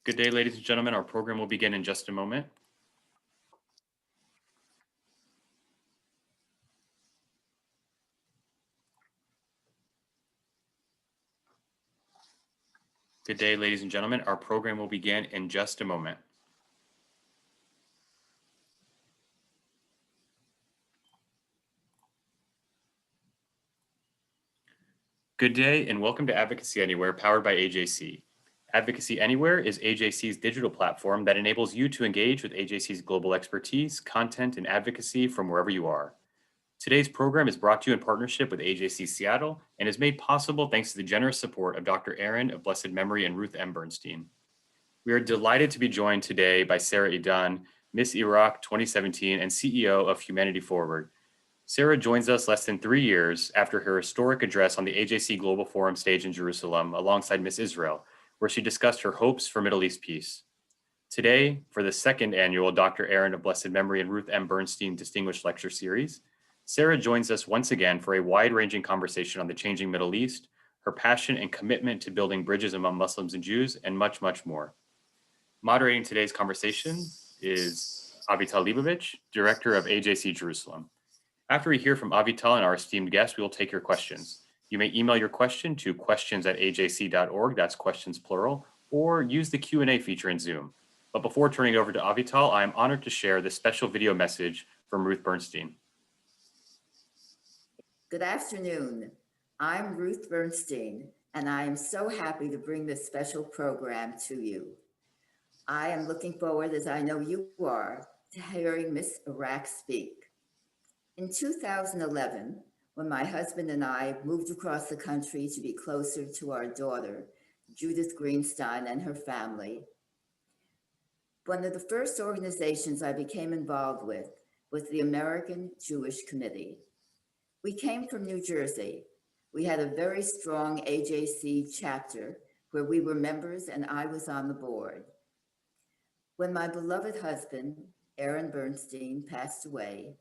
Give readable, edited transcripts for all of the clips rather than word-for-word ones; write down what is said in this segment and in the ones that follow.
Good day, ladies and gentlemen. Our program will begin in just a moment. Good day, ladies and gentlemen. Our program will begin in just a moment. Good day and welcome to Advocacy Anywhere, powered by AJC. Advocacy Anywhere is AJC's digital platform that enables you to engage with AJC's global expertise, content, and advocacy from wherever you are. Today's program is brought to you in partnership with AJC Seattle and is made possible thanks to the generous support of Dr. Aaron of blessed memory and Ruth M. Bernstein. We are delighted to be joined today by Sarah Idan, Miss Iraq 2017 and CEO of Humanity Forward. Sarah joins us less than 3 years after her historic address on the AJC Global Forum stage in Jerusalem alongside Miss Israel, where she discussed her hopes for Middle East peace. Today, for the second annual Dr. Aaron of blessed memory and Ruth M. Bernstein Distinguished Lecture Series, Sarah joins us once again for a wide-ranging conversation on the changing Middle East, her passion and commitment to building bridges among Muslims and Jews, and much, much more. Moderating today's conversation is Avital Leibovich, Director of AJC Jerusalem. After we hear from Avital and our esteemed guests, we will take your questions. You may email your question to questions@ajc.org, that's questions plural, or use the Q&A feature in Zoom. But before turning it over to Avital, I am honored to share this special video message from Ruth Bernstein. Good afternoon. I'm Ruth Bernstein, and I am so happy to bring this special program to you. I am looking forward, as I know you are, to hearing Miss Iraq speak. In 2011, when my husband and I moved across the country to be closer to our daughter, Judith Greenstein, and her family, one of the first organizations I became involved with was the American Jewish Committee. We came from New Jersey. We had a very strong AJC chapter where we were members and I was on the board. When my beloved husband, Aaron Bernstein, passed away,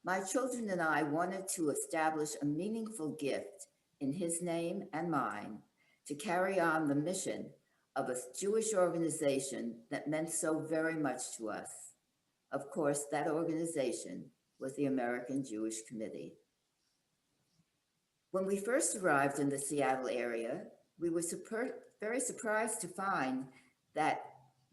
my children and I wanted to establish a meaningful gift in his name and mine to carry on the mission of a Jewish organization that meant so very much to us. Of course, that organization was the American Jewish Committee. When we first arrived in the Seattle area, we were very surprised to find that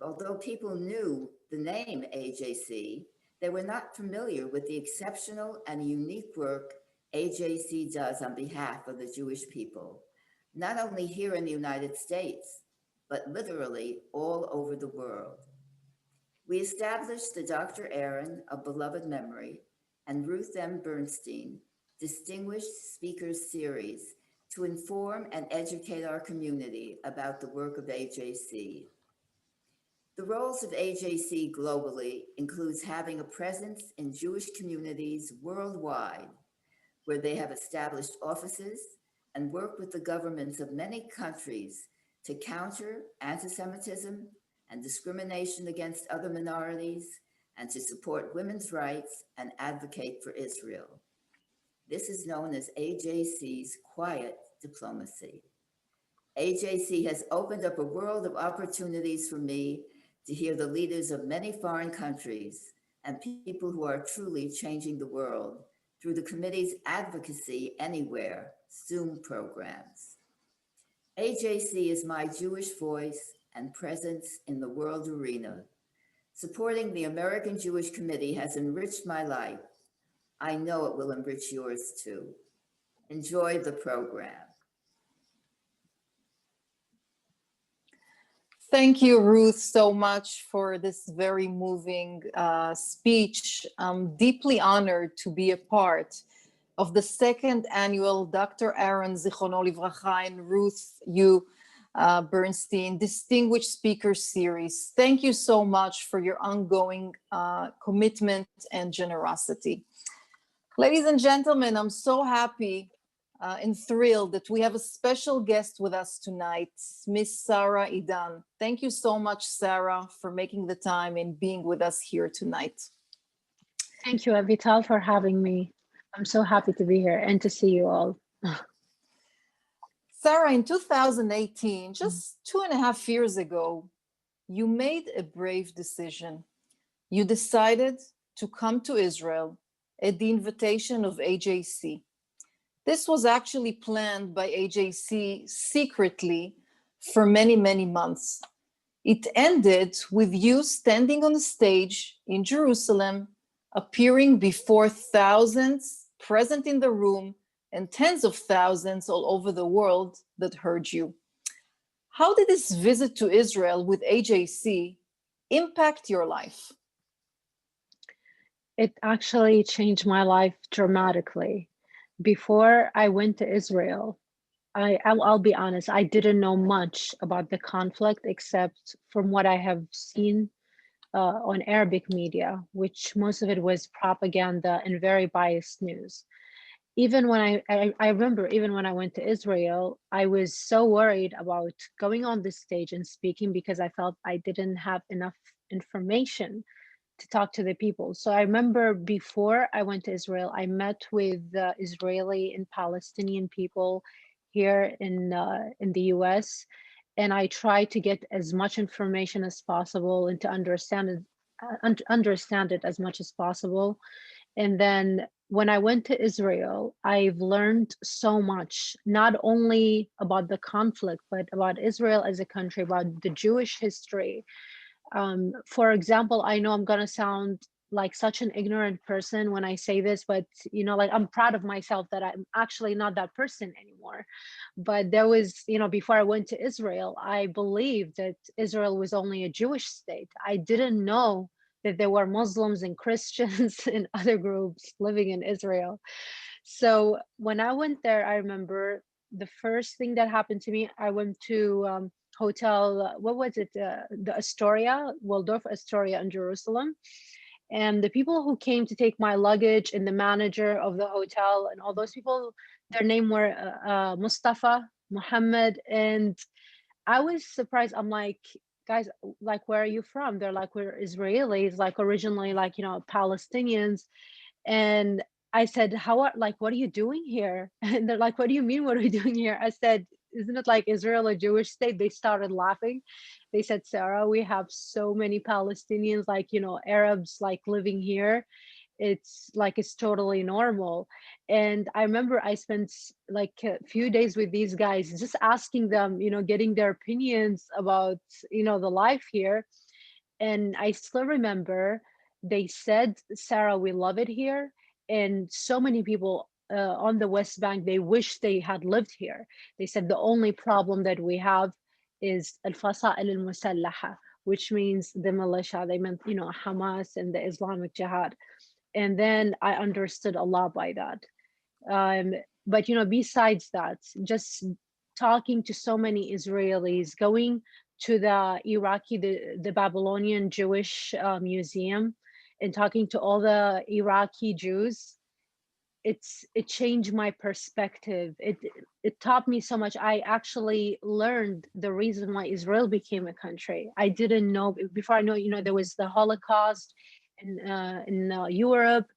although people knew the name AJC, they were not familiar with the exceptional and unique work AJC does on behalf of the Jewish people, not only here in the United States, but literally all over the world. We established the Dr. Aaron of beloved memory and Ruth M. Bernstein Distinguished Speaker Series to inform and educate our community about the work of AJC. The roles of AJC globally includes having a presence in Jewish communities worldwide, where they have established offices and work with the governments of many countries to counter anti-Semitism and discrimination against other minorities, and to support women's rights and advocate for Israel. This is known as AJC's quiet diplomacy. AJC has opened up a world of opportunities for me to hear the leaders of many foreign countries and people who are truly changing the world through the committee's Advocacy Anywhere Zoom programs. AJC is my Jewish voice and presence in the world arena. Supporting the American Jewish Committee has enriched my life. I know it will enrich yours too. Enjoy the program. Thank you, Ruth, so much for this very moving speech. I'm deeply honored to be a part of the second annual Dr. Aaron Zichrono Livracha and Ruth Bernstein Distinguished Speaker Series. Thank you so much for your ongoing commitment and generosity. Ladies and gentlemen, I'm so happy and thrilled that we have a special guest with us tonight, Miss Sarah Idan. Thank you so much, Sarah, for making the time and being with us here tonight. Thank you, Avital, for having me. I'm so happy to be here and to see you all. Sarah, in 2018, just 2.5 years ago, you made a brave decision. You decided to come to Israel at the invitation of AJC. This was actually planned by AJC secretly for many, many months. It ended with you standing on the stage in Jerusalem, appearing before thousands present in the room and tens of thousands all over the world that heard you. How did this visit to Israel with AJC impact your life? It actually changed my life dramatically. Before I went to Israel, I'll be honest, I didn't know much about the conflict except from what I have seen on Arabic media, which most of it was propaganda and very biased news. Even when I remember, even when I went to Israel, I was so worried about going on the stage and speaking because I felt I didn't have enough information to talk to the people. So I remember before I went to Israel, I met with Israeli and Palestinian people here in the US, and I tried to get as much information as possible and to understand it as much as possible. And then when I went to Israel, I've learned so much, not only about the conflict, but about Israel as a country, about the Jewish history. For example, I know I'm gonna sound like such an ignorant person when I say this, but you know, like I'm proud of myself that I'm actually not that person anymore. But there was, you know, before I went to Israel, I believed that Israel was only a Jewish state. I didn't know that there were Muslims and Christians and other groups living in Israel. So when I went there, I remember the first thing that happened to me, I went to hotel, what was it? The Astoria, Waldorf Astoria in Jerusalem. And the people who came to take my luggage and the manager of the hotel and all those people, their name were Mustafa, Muhammad. And I was surprised. I'm like, guys, like, where are you from? They're like, we're Israelis, like originally, like, you know, Palestinians. And I said, like, what are you doing here? And they're like, what do you mean, what are we doing here? I said, isn't it like Israel a Jewish state? They started laughing. They said, Sarah, we have so many Palestinians, like, you know, Arabs, like living here. It's like, it's totally normal. And I remember I spent like a few days with these guys, just asking them, you know, getting their opinions about, you know, the life here. And I still remember they said, Sarah, we love it here. And so many people on the West Bank, they wish they had lived here. They said the only problem that we have is al-fasa'il al-musallaha, which means the militia. They meant, you know, Hamas and the Islamic Jihad. And then I understood a lot by that. But, you know, besides that, just talking to so many Israelis, going to the the Babylonian Jewish museum and talking to all the Iraqi Jews, it changed my perspective. It taught me so much. I actually learned the reason why Israel became a country. I didn't know before. I know, you know, there was the Holocaust in Europe,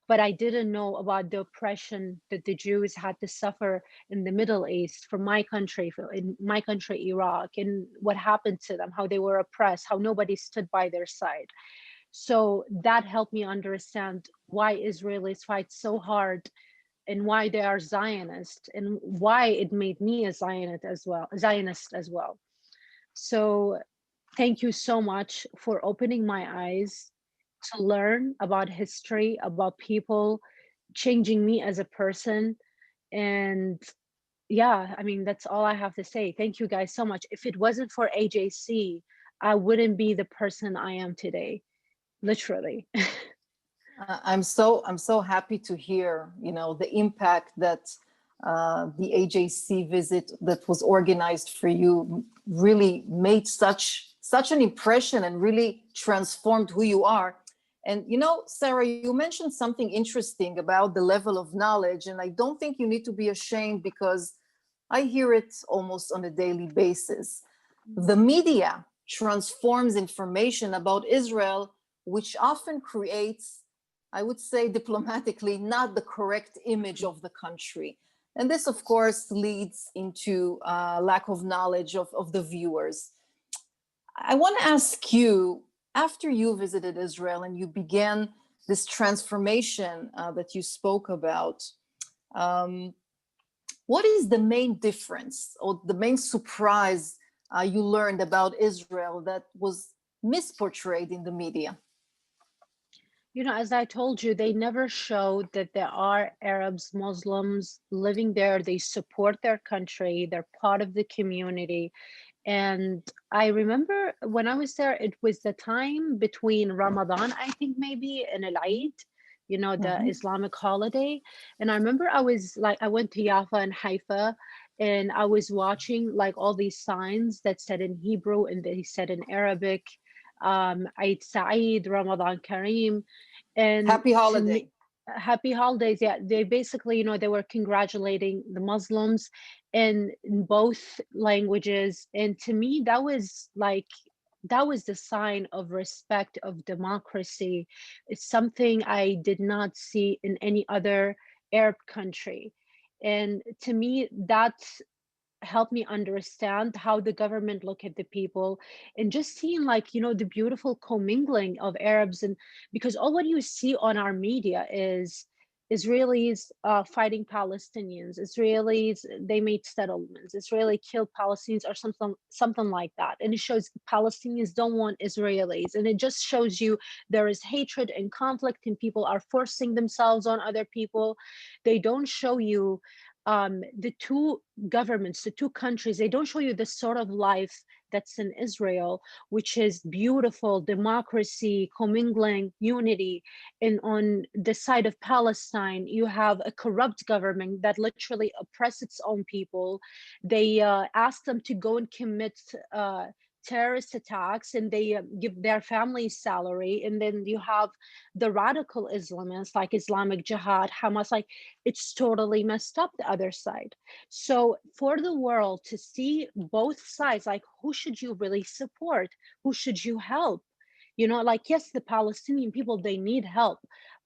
but I didn't know about the oppression that the Jews had to suffer in the Middle East, in my country, Iraq, and what happened to them, how they were oppressed, how nobody stood by their side. So that helped me understand why Israelis fight so hard and why they are Zionist and why it made me a Zionist as well. So thank you so much for opening my eyes to learn about history, about people, changing me as a person. And yeah, I mean, that's all I have to say. Thank you guys so much. If it wasn't for AJC, I wouldn't be the person I am today, literally. I'm so happy to hear, you know, the impact that the AJC visit that was organized for you really made such an impression and really transformed who you are. And you know, Sarah, you mentioned something interesting about the level of knowledge, and I don't think you need to be ashamed because I hear it almost on a daily basis. The media transforms information about Israel, which often creates, I would say diplomatically, not the correct image of the country. And this, of course, leads into lack of knowledge of the viewers. I want to ask you, after you visited Israel and you began this transformation that you spoke about, um, what is the main difference or the main surprise you learned about Israel that was misportrayed in the media? You know, as I told you, they never showed that there are Arabs, Muslims living there. They support their country, they're part of the community. And I remember when I was there, it was the time between Ramadan, I think maybe, and Al Eid, you know, the Mhm. Islamic holiday. And I remember I was like, I went to Jaffa and Haifa, and I was watching like all these signs that said in Hebrew and they said in Arabic, Eid Saeed, Ramadan Kareem. And Happy to me, holiday. happy holidays. Yeah, they basically, you know, they were congratulating the Muslims in both languages. And to me, that was like, that was the sign of respect, of democracy. It's something I did not see in any other Arab country. And to me, that help me understand how the government look at the people, and just seeing, like, you know, the beautiful commingling of Arabs. And because all what you see on our media is Israelis fighting Palestinians, Israelis, they made settlements, Israeli killed Palestinians, or something like that. And it shows Palestinians don't want Israelis, and it just shows you there is hatred and conflict, and people are forcing themselves on other people. They don't show you the two governments, the two countries, they don't show you the sort of life that's in Israel, which is beautiful, democracy, commingling, unity. And on the side of Palestine, you have a corrupt government that literally oppresses its own people. They ask them to go and commit terrorist attacks, and they give their families salary. And then you have the radical Islamists like Islamic Jihad, Hamas, like, it's totally messed up the other side. So for the world to see both sides, like, who should you really support? Who should you help? You know, like, yes, the Palestinian people, they need help,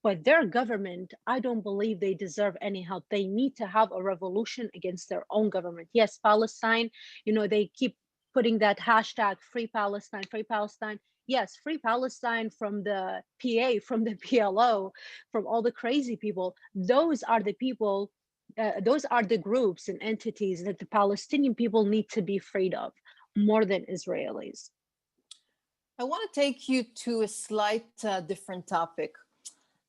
but their government, I don't believe they deserve any help. They need to have a revolution against their own government. Yes, Palestine, you know, they keep putting that hashtag free Palestine, free Palestine. Yes, free Palestine from the PA, from the PLO, from all the crazy people. Those are the people, those are the groups and entities that the Palestinian people need to be freed of more than Israelis. I want to take you to a slight different topic.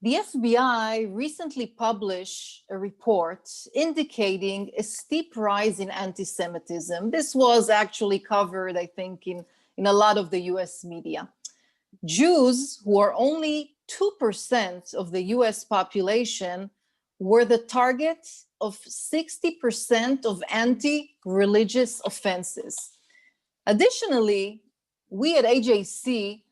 The FBI recently published a report indicating a steep rise in anti-Semitism. This was actually covered, I think, in a lot of the US media. Jews, who are only 2% of the US population, were the target of 60% of anti-religious offenses. Additionally, we at AJC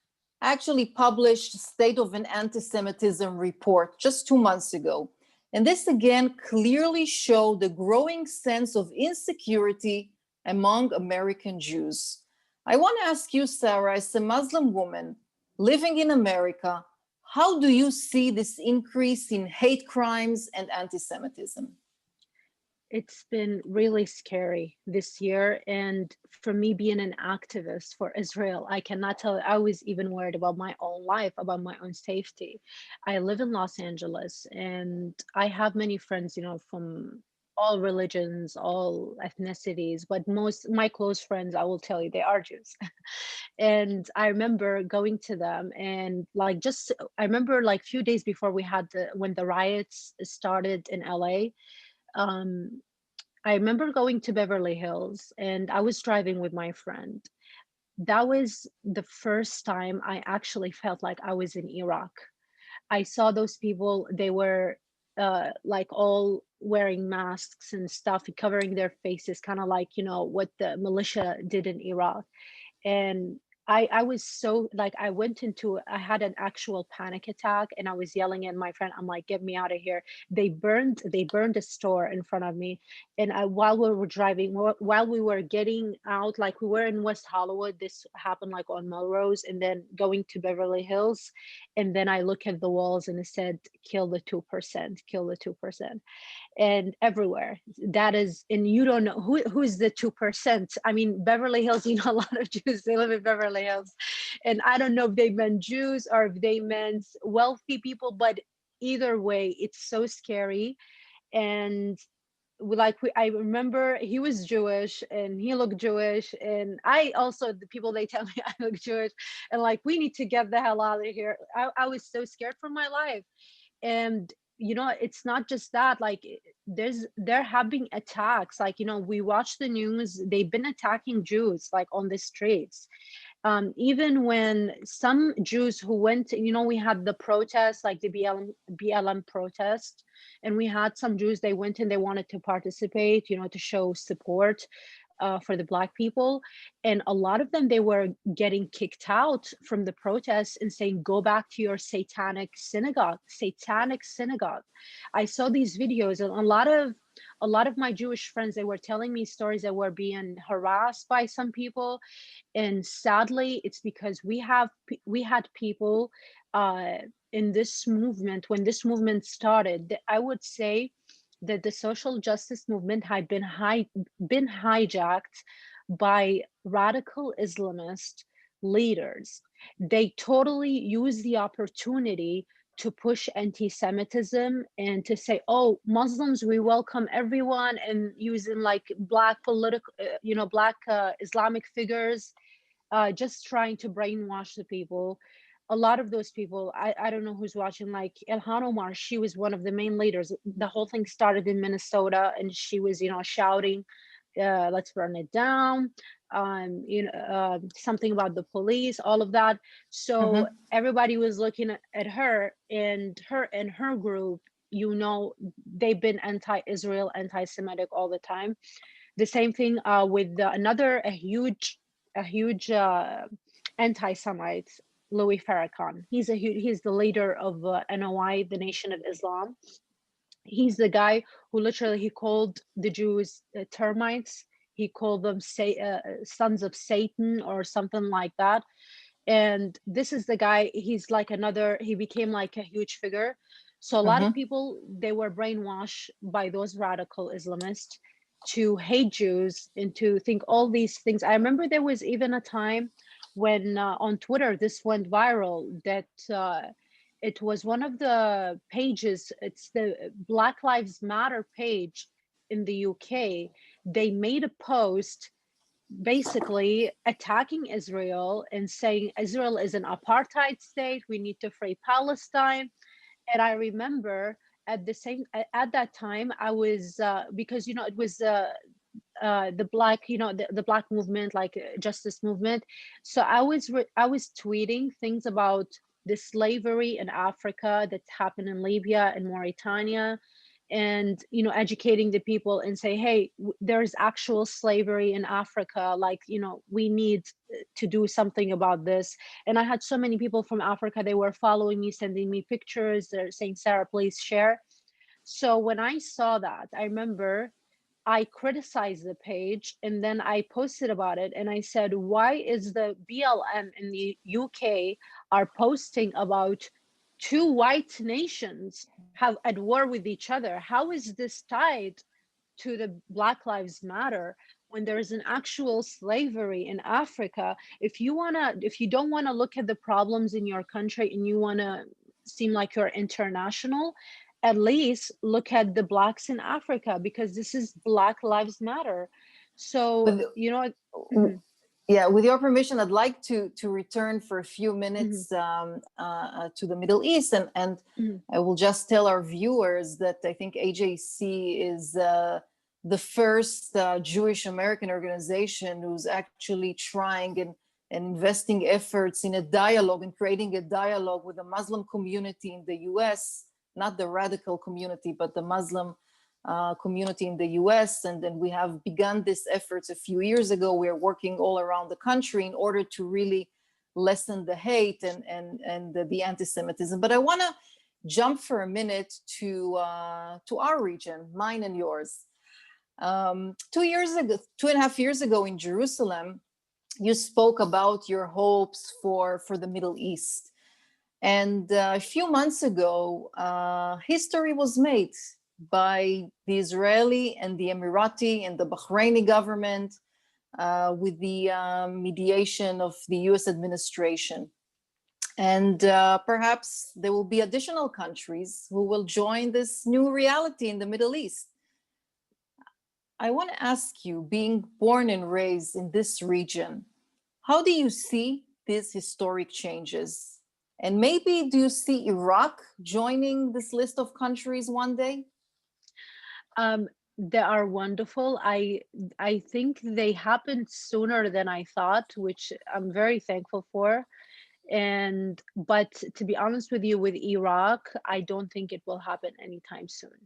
actually published State of an Anti-Semitism report just 2 months ago. And this again clearly showed the growing sense of insecurity among American Jews. I want to ask you, Sarah, as a Muslim woman living in America, how do you see this increase in hate crimes and anti-Semitism? It's been really scary this year. And for me, being an activist for Israel, I cannot tell, I was even worried about my own life, about my own safety. I live in Los Angeles, and I have many friends, you know, from all religions, all ethnicities, but most my close friends, I will tell you, they are Jews. And I remember going to them, and like, just I remember like few days before we had when the riots started in LA. um I remember going to Beverly Hills, and I was driving with my friend. That was the first time I actually felt like I was in Iraq. I saw those people, they were like all wearing masks and stuff, covering their faces, kind of like, you know, what the militia did in Iraq. And I was so, like, I had an actual panic attack, and I was yelling at my friend, I'm like, get me out of here. They burned a store in front of me. And while we were driving, while we were getting out, like, we were in West Hollywood, this happened like on Melrose, and then going to Beverly Hills. And then I look at the walls, and it said, kill the 2%, kill the 2%. and everywhere. That is, and you don't know who's the 2%. I mean, Beverly Hills, you know, a lot of Jews, they live in Beverly Hills. And I don't know if they meant Jews or if they meant wealthy people, but either way, it's so scary. And I remember he was Jewish and he looked Jewish, and I also, the people, they tell me I look Jewish, and like, we need to get the hell out of here. I was so scared for my life. And you know, it's not just that, like, there have been attacks, like, you know, we watch the news, they've been attacking Jews like on the streets. Even when some Jews who went, you know, we had the protests, like the BLM protest, and we had some Jews, they went and they wanted to participate, you know, to show support for the Black people. And a lot of them, they were getting kicked out from the protests and saying, go back to your satanic synagogue. I saw these videos, and a lot of my Jewish friends, they were telling me stories that were being harassed by some people. And sadly, it's because we had people in this movement, when this movement started, I would say that the social justice movement had been hijacked by radical Islamist leaders. They totally used the opportunity to push anti-Semitism and to say, oh, Muslims, we welcome everyone, and using like Black political, Black Islamic figures, just trying to brainwash the people. A lot of those people, I don't know who's watching, like Ilhan Omar, she was one of the main leaders. The whole thing started in Minnesota, and she was, you know, shouting, let's burn it down, something about the police, all of that. So everybody was looking at her, and her group, you know, they've been anti-Israel, anti-Semitic all the time. The same thing with a huge anti-Semite, Louis Farrakhan. He's the leader of NOI, the Nation of Islam. He's the guy who literally, he called the Jews termites. He called them sons of Satan or something like that. And this is the guy, he's like he became like a huge figure. So a lot of people, they were brainwashed by those radical Islamists to hate Jews and to think all these things. I remember there was even a time when on Twitter, this went viral, that it was one of the pages, it's the Black Lives Matter page in the UK. They made a post basically attacking Israel and saying Israel is an apartheid state, we need to free Palestine. And I remember at that time, I was because, you know, it was the Black, you know, the Black movement, like justice movement. So I was tweeting things about the slavery in Africa that happened in Libya and Mauritania, and, you know, educating the people and say, hey, there's actual slavery in Africa, like, you know, we need to do something about this. And I had so many people from Africa, they were following me, sending me pictures, they're saying, Sarah, please share. So when I saw that, I remember I criticized the page, and then I posted about it, and I said, why is the BLM in the UK are posting about two white nations have at war with each other? How is this tied to the Black Lives Matter when there is an actual slavery in Africa? If you don't want to look at the problems in your country and you want to seem like you're international, at least look at the Blacks in Africa, because this is Black Lives Matter. So, you know, yeah, with your permission, I'd like to return for a few minutes to the Middle East, and I will just tell our viewers that I think AJC is the first Jewish American organization who's actually trying and investing efforts in a dialogue and creating a dialogue with the Muslim community in the US, not the radical community, but the Muslim community in the US. And then we have begun these efforts a few years ago. We're working all around the country in order to really lessen the hate and the anti-Semitism. But I want to jump for a minute to our region, mine and yours. 2.5 years ago in Jerusalem, you spoke about your hopes for the Middle East. And a few months ago, history was made. by the Israeli and the Emirati and the Bahraini government with the mediation of the US administration. And perhaps there will be additional countries who will join this new reality in the Middle East. I want to ask you, being born and raised in this region, how do you see these historic changes? And maybe do you see Iraq joining this list of countries one day? They are wonderful. I think they happened sooner than I thought, which I'm very thankful for. But to be honest with you, with Iraq, I don't think it will happen anytime soon,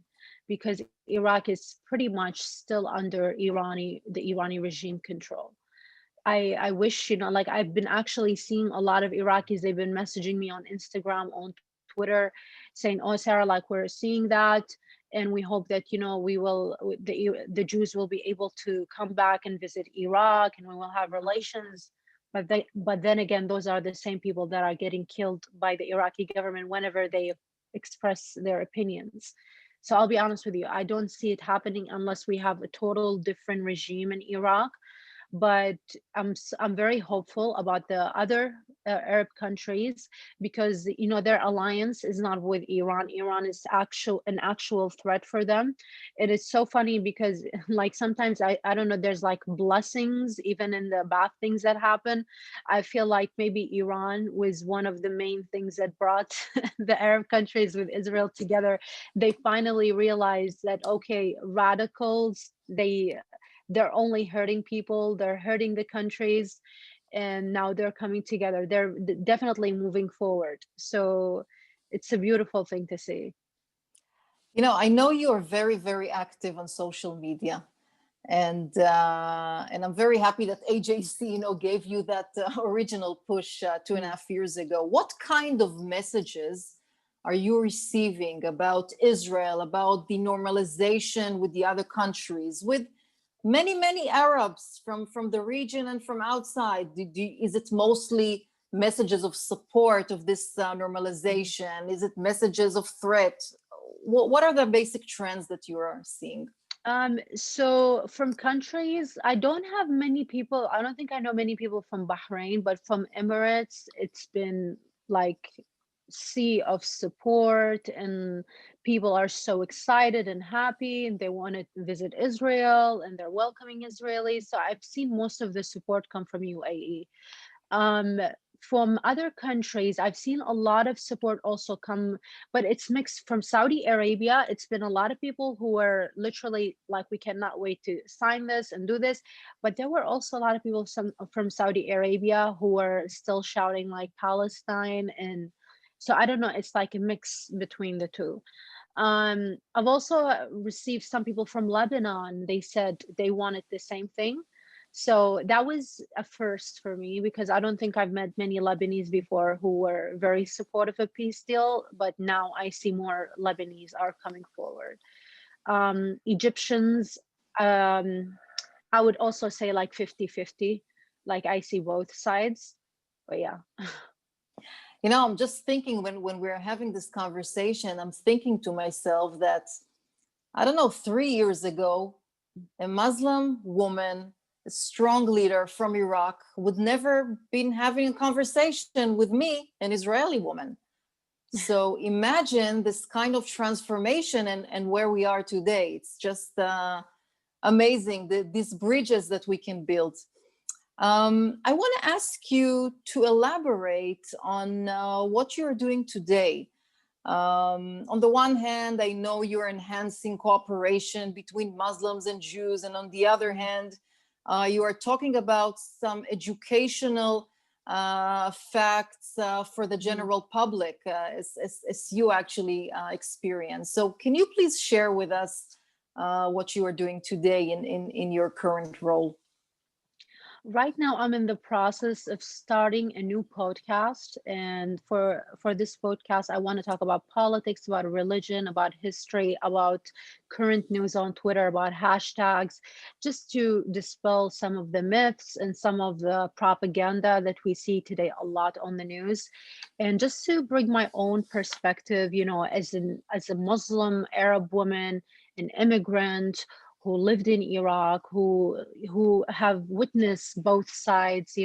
because Iraq is pretty much still under the Irani regime control. I wish, like I've been actually seeing a lot of Iraqis, they've been messaging me on Instagram, on Twitter, saying, "Oh, Sarah, like we're seeing that, and we hope that the Jews will be able to come back and visit Iraq, and we will have relations." But then again, those are the same people that are getting killed by the Iraqi government whenever they express their opinions. So I'll be honest with you, I don't see it happening unless we have a total different regime in Iraq. But I'm very hopeful about the other Arab countries, because their alliance is not with Iran. Iran is an actual threat for them. It is so funny because like sometimes I don't know, there's like blessings even in the bad things that happen. I feel like maybe Iran was one of the main things that brought the Arab countries with Israel together. They finally realized that, okay, radicals, they're only hurting people, they're hurting the countries, and now they're coming together. They're definitely moving forward. So it's a beautiful thing to see. I know you are very, very active on social media, and I'm very happy that AJC, gave you that original push 2.5 years ago. What kind of messages are you receiving about Israel, about the normalization with the other countries, with many Arabs from the region and from outside? Is it mostly messages of support of this normalization? Is it messages of threat? What are the basic trends that you are seeing? So from countries, I don't have many people. I don't think I know many people from Bahrain, but from Emirates, it's been like sea of support, and people are so excited and happy, and they want to visit Israel, and they're welcoming Israelis. So I've seen most of the support come from UAE. Um, from other countries, I've seen a lot of support also come, but it's mixed. From Saudi Arabia, it's been a lot of people who were literally like, we cannot wait to sign this and do this. But there were also a lot of people from Saudi Arabia who were still shouting like Palestine. And so I don't know, it's like a mix between the two. I've also received some people from Lebanon. They said they wanted the same thing. So that was a first for me, because I don't think I've met many Lebanese before who were very supportive of peace deal, but now I see more Lebanese are coming forward. Egyptians, I would also say like 50-50, like I see both sides, but yeah. I'm just thinking when we're having this conversation, I'm thinking to myself that, I don't know, 3 years ago, a Muslim woman, a strong leader from Iraq, would never been having a conversation with me, an Israeli woman. So imagine this kind of transformation and where we are today. It's just amazing, these bridges that we can build. I want to ask you to elaborate on what you're doing today. On the one hand, I know you're enhancing cooperation between Muslims and Jews, and on the other hand, you are talking about some educational facts for the general public, as you actually experience. So can you please share with us what you are doing today in your current role? Right now, I'm in the process of starting a new podcast, and for this podcast, I want to talk about politics, about religion, about history, about current news on Twitter, about hashtags, just to dispel some of the myths and some of the propaganda that we see today a lot on the news, and just to bring my own perspective, as a Muslim Arab woman, an immigrant who lived in Iraq, who have witnessed both sides,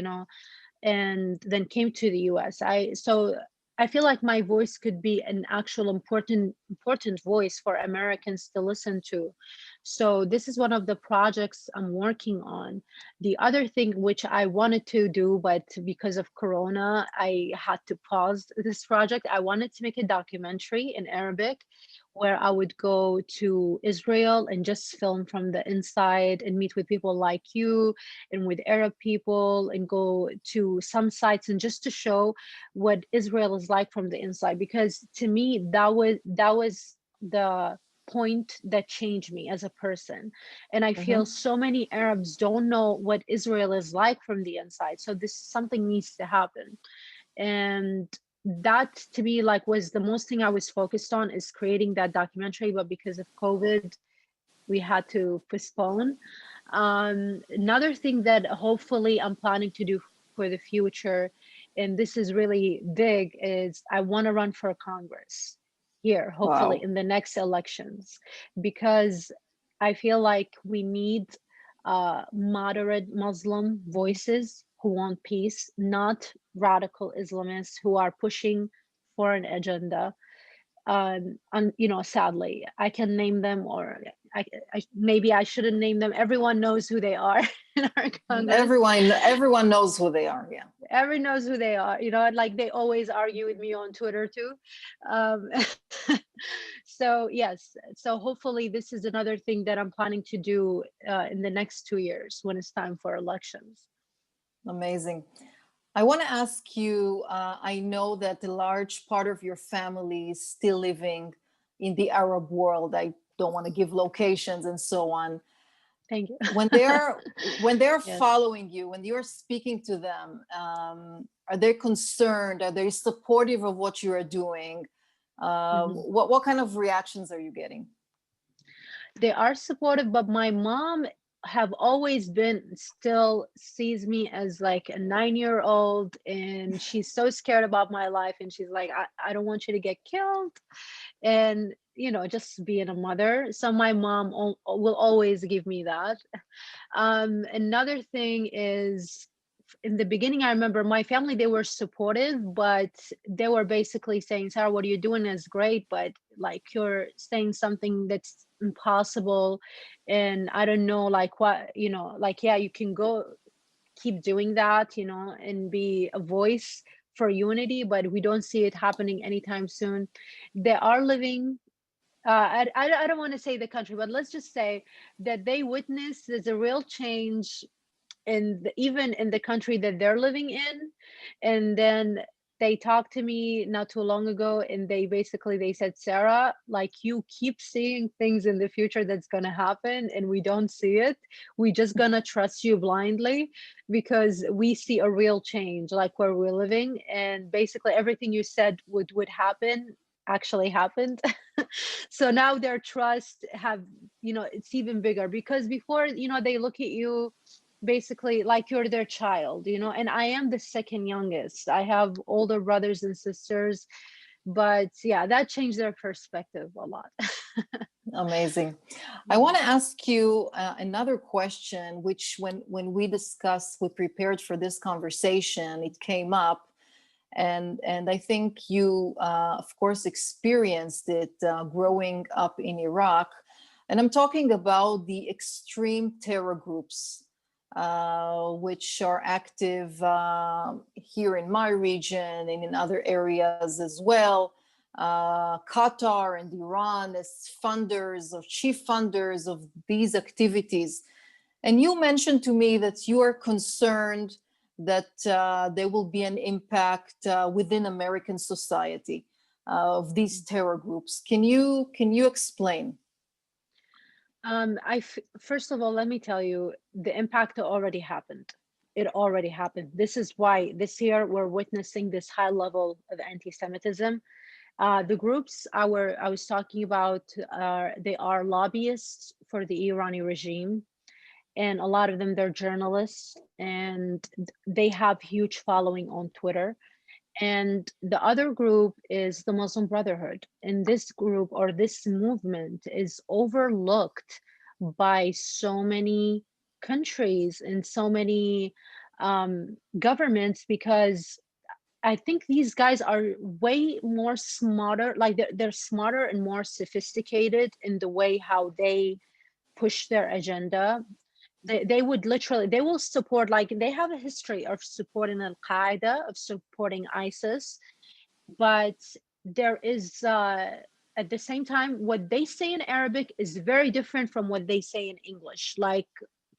and then came to the US. I feel like my voice could be an actual important voice for Americans to listen to. So this is one of the projects I'm working on. The other thing which I wanted to do, but because of Corona, I had to pause this project. I wanted to make a documentary in Arabic where I would go to Israel and just film from the inside and meet with people like you and with Arab people and go to some sites and just to show what Israel is like from the inside. Because to me, that was the point that changed me as a person. And I feel so many Arabs don't know what Israel is like from the inside. So this something needs to happen. And that to me like was the most thing I was focused on, is creating that documentary, but because of COVID we had to postpone. Another thing that hopefully I'm planning to do for the future, and this is really big, is I want to run for Congress here, hopefully Wow. in the next elections, because I feel like we need moderate Muslim voices who want peace, not radical Islamists who are pushing for an agenda. And sadly, I can name them, or maybe I shouldn't name them. Everyone knows who they are in our Congress. Everyone knows who they are. Yeah. Everyone knows who they are. Like they always argue with me on Twitter too. Um, so yes, so hopefully this is another thing that I'm planning to do in the next 2 years when it's time for elections. Amazing. I want to ask you, I know that a large part of your family is still living in the Arab world. I don't want to give locations and so on. Thank you. When they're Yes. following you, when you're speaking to them, are they concerned? Are they supportive of what you are doing? What kind of reactions are you getting? They are supportive, but my mom have always been, still sees me as like a 9-year-old, and she's so scared about my life, and she's like, I don't want you to get killed, and just being a mother. So my mom will always give me that. Another thing is, in the beginning, I remember my family, they were supportive, but they were basically saying, Sarah, what are you doing is great, but like you're saying something that's impossible. And I don't know, like what, like, yeah, you can go keep doing that, and be a voice for unity, but we don't see it happening anytime soon. They are living, I don't want to say the country, but let's just say that they witnessed there's a real change even in the country that they're living in. And then they talked to me not too long ago, and they said, Sarah, like, you keep seeing things in the future that's going to happen and we don't see it. We just going to trust you blindly because we see a real change like where we're living, and basically everything you said would happen actually happened. So now their trust have, it's even bigger, because before, they look at you basically like you're their child, and I am the second youngest. I have older brothers and sisters, but yeah, that changed their perspective a lot. Amazing. I want to ask you another question, which when we prepared for this conversation, it came up. And I think you, of course, experienced it growing up in Iraq. And I'm talking about the extreme terror groups, which are active here in my region and in other areas as well. Qatar and Iran as chief funders of these activities. And you mentioned to me that you are concerned that there will be an impact within American society of these terror groups. Can you explain? First of all, let me tell you, the impact already happened. it already happened. This is why this year we're witnessing this high level of anti-Semitism. The groups I was talking about, they are lobbyists for the Iranian regime, and a lot of them, they're journalists, and they have huge following on Twitter. And the other group is the Muslim Brotherhood. And this group, or this movement, is overlooked by so many countries and so many governments, because I think these guys are way more smarter, like they're smarter and more sophisticated in the way how they push their agenda. They would literally, they will support, like they have a history of supporting Al-Qaeda, of supporting ISIS, but there is at the same time, what they say in Arabic is very different from what they say in English. Like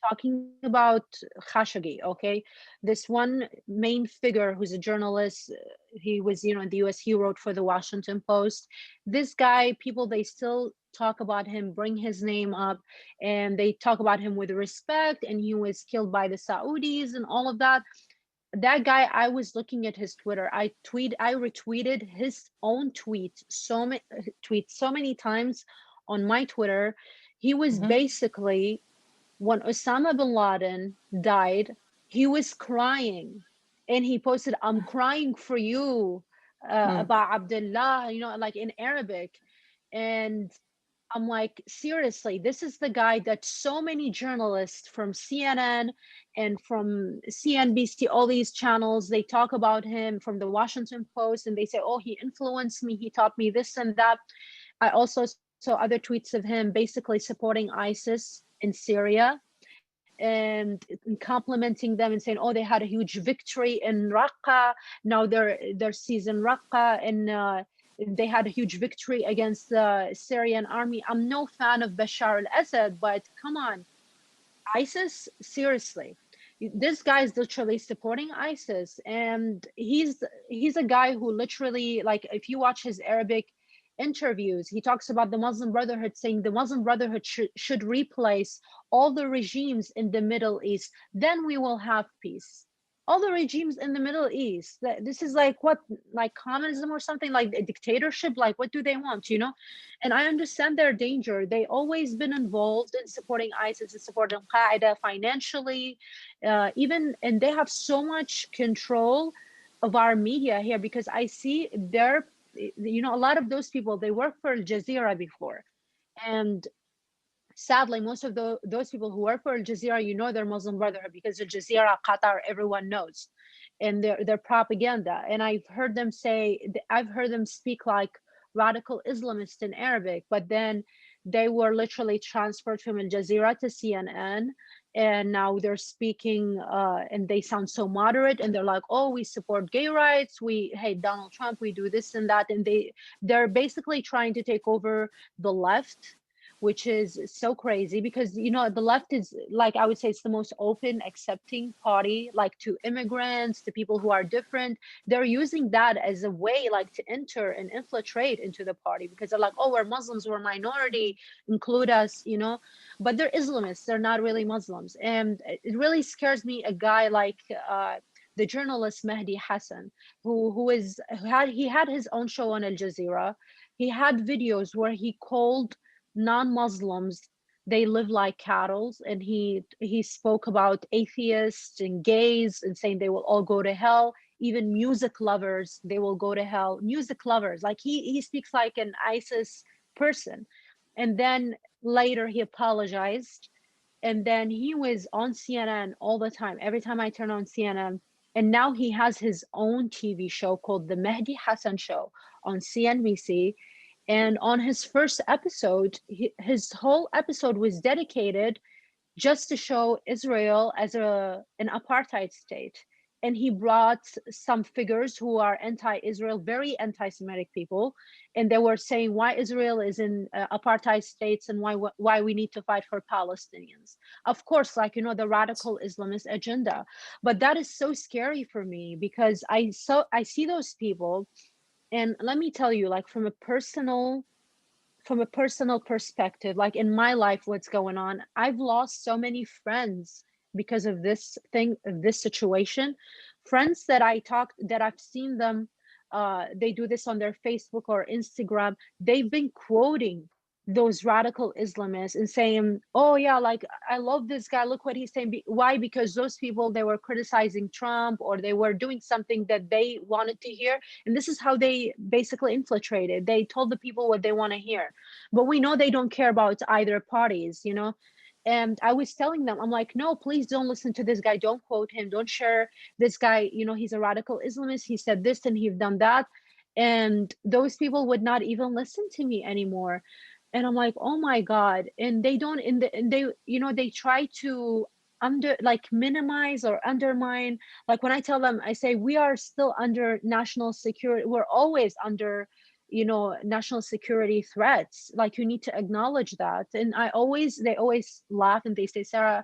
talking about Khashoggi, okay? This one main figure who's a journalist, he was, in the US, he wrote for the Washington Post. This guy, people, they still talk about him, bring his name up, and they talk about him with respect, and he was killed by the Saudis and all of that. That guy, I was looking at his Twitter. I retweeted his own tweet so many times on my Twitter. He was basically, when Osama bin Laden died, he was crying, and he posted, "I'm crying for you, about Abdullah," like in Arabic. And I'm like, seriously, this is the guy that so many journalists from CNN and from CNBC, all these channels, they talk about him, from the Washington Post, and they say, oh, he influenced me, he taught me this and that. I also saw other tweets of him basically supporting ISIS in Syria and complimenting them and saying, oh, they had a huge victory in Raqqa. Now they're seizing Raqqa, and they had a huge victory against the Syrian army. I'm no fan of Bashar al-Assad, but come on, ISIS, seriously. This guy is literally supporting ISIS, and he's a guy who literally, like, if you watch his Arabic interviews, he talks about the Muslim Brotherhood, saying the Muslim Brotherhood should replace all the regimes in the Middle East. Then we will have peace. All the regimes in the Middle East. This is like what, like communism or something, like a dictatorship? Like, what do they want, And I understand their danger. They always been involved in supporting ISIS and supporting Al-Qaeda financially, even, and they have so much control of our media here, because I see their, a lot of those people, they work for Al Jazeera before. And sadly, most of those people who work for Al Jazeera, they're Muslim Brotherhood, because Al Jazeera, Qatar, everyone knows, and their propaganda. And I've heard them speak like radical Islamists in Arabic, but then they were literally transferred from Al Jazeera to CNN, and now they're speaking, and they sound so moderate, and they're like, oh, we support gay rights, we hate Donald Trump, we do this and that, and they're basically trying to take over the left, which is so crazy, because the left is, like, I would say, it's the most open, accepting party, like, to immigrants, to people who are different. They're using that as a way, like, to enter and infiltrate into the party, because they're like, oh, we're Muslims, we're minority, include us, but they're Islamists, they're not really Muslims. And it really scares me, a guy like the journalist Mehdi Hassan, who had his own show on Al Jazeera. He had videos where he called non-Muslims, they live like cattle, and he spoke about atheists and gays, and saying they will all go to hell. Even music lovers, they will go to hell. Music lovers, like, he speaks like an ISIS person. And then later he apologized, and then he was on CNN all the time, every time I turn on CNN. And now he has his own TV show called The Mehdi Hassan Show on CNBC. And on his first episode, his whole episode was dedicated just to show Israel as an apartheid state. And he brought some figures who are anti-Israel, very anti-Semitic people, and they were saying why Israel is in apartheid states, and why we need to fight for Palestinians. Of course, like, the radical Islamist agenda. But that is so scary for me, because I see those people. And let me tell you, like, from a personal perspective, like in my life, what's going on, I've lost so many friends because of this thing, this situation. Friends that I've seen them, they do this on their Facebook or Instagram. They've been quoting those radical Islamists and saying, oh yeah, like, I love this guy, look what he's saying. Why? Because those people, they were criticizing Trump, or they were doing something that they wanted to hear. And this is how they basically infiltrated. They told the people what they want to hear. But we know they don't care about either parties, you know? And I was telling them, I'm like, no, please don't listen to this guy. Don't quote him. Don't share this guy. You know, he's a radical Islamist. He said this and he's done that. And those people would not even listen to me anymore. And I'm like, oh my God. And they don't, and they, you know, they try to minimize or undermine. Like when I tell them, I say, we are still under national security. We're always under, you know, national security threats. Like, you need to acknowledge that. And they always laugh and they say, Sarah,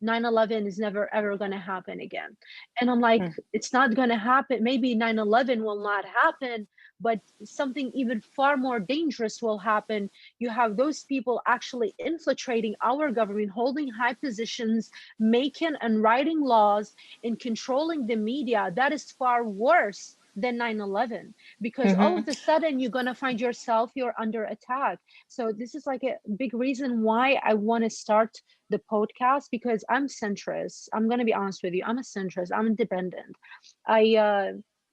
9/11 is never ever going to happen again. And I'm like, it's not going to happen. Maybe 9/11 will not happen, but something even far more dangerous will happen. You have those people actually infiltrating our government, holding high positions, making and writing laws, and controlling the media. That is far worse than 9/11, because all of a sudden you're going to find yourself, you're under attack. So this is like a big reason why I want to start the podcast, because I'm centrist. I'm going to be honest with you. I'm a centrist. I'm independent.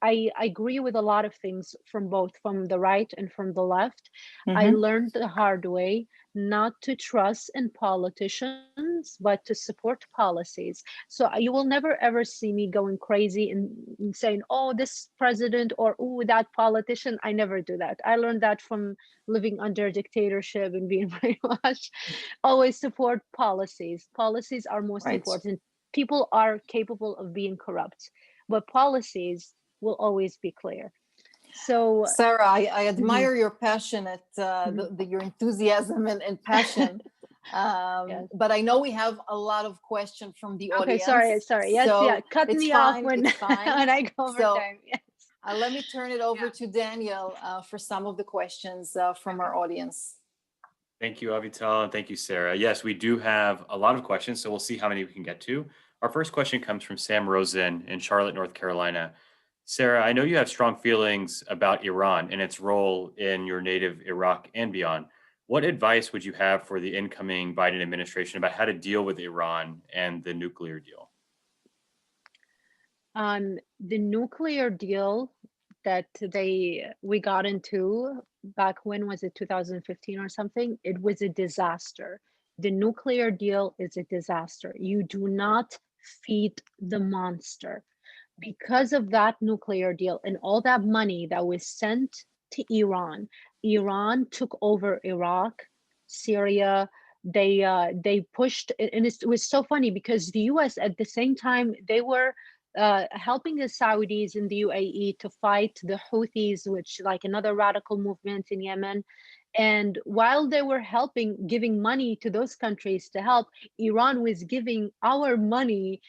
I agree with a lot of things from both, from the right and from the left. I learned the hard way not to trust in politicians, but to support policies. So you will never ever see me going crazy and saying, oh, this president, or oh, that politician. I never do that. I learned that from living under dictatorship and being brainwashed. Always support policies. Policies are most important. People are capable of being corrupt, but policies will always be clear. So Sarah, I admire your passionate, your enthusiasm and passion. Yes. But I know we have a lot of questions from the audience. Okay, sorry. Yes, so yeah. Cut me off when, it's fine. when I go over time. Yes. Let me turn it over to Daniel for some of the questions from our audience. Thank you, Avital, and thank you, Sarah. Yes, we do have a lot of questions, so we'll see how many we can get to. Our first question comes from Sam Rosen in Charlotte, North Carolina. Sarah, I know you have strong feelings about Iran and its role in your native Iraq and beyond. What advice would you have for the incoming Biden administration about how to deal with Iran and the nuclear deal? The nuclear deal that we got into back, when was it, 2015 or something? It was a disaster. The nuclear deal is a disaster. You do not feed the monster. Because of that nuclear deal and all that money that was sent to Iran, Iran took over Iraq, Syria. They pushed, and it was so funny because the US at the same time, they were helping the Saudis in the UAE to fight the Houthis, which like another radical movement in Yemen. And while they were helping, giving money to those countries to help, Iran was giving our money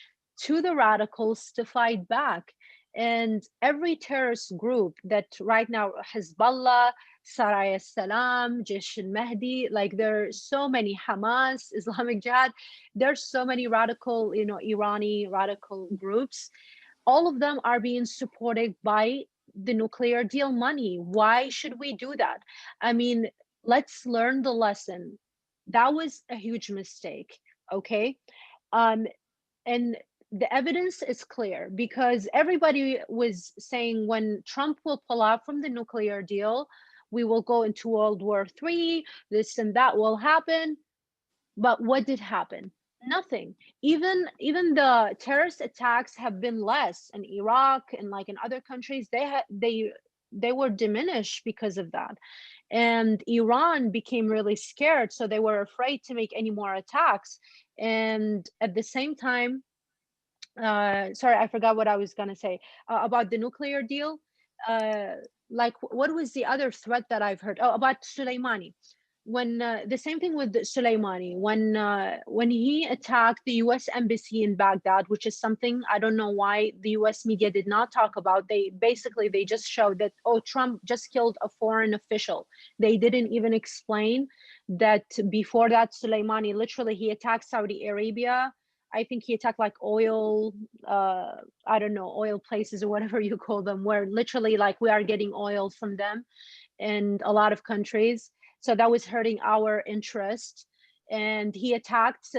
to the radicals to fight back. And every terrorist group that right now, Hezbollah, Saraya Salam, Jaish al-Mahdi, like there are so many, Hamas, Islamic Jihad, there's so many radical, you know, Irani radical groups. All of them are being supported by the nuclear deal money. Why should we do that? I mean, let's learn the lesson. That was a huge mistake, okay? And the evidence is clear, because everybody was saying when Trump will pull out from the nuclear deal, we will go into World War III, this and that will happen. But what did happen? Nothing. Even the terrorist attacks have been less in Iraq and like in other countries. They were diminished because of that. And Iran became really scared, so they were afraid to make any more attacks. And at the same time, sorry, I forgot what I was going to say about the nuclear deal. Like, what was the other threat that I've heard? Oh, about Soleimani. When the same thing with Soleimani, when he attacked the U.S. embassy in Baghdad, which is something I don't know why the U.S. media did not talk about. They just showed that, oh, Trump just killed a foreign official. They didn't even explain that before that, Soleimani, literally, he attacked Saudi Arabia I think he attacked like oil, I don't know, oil places or whatever you call them, where literally like we are getting oil from them in a lot of countries. So that was hurting our interest. And he attacked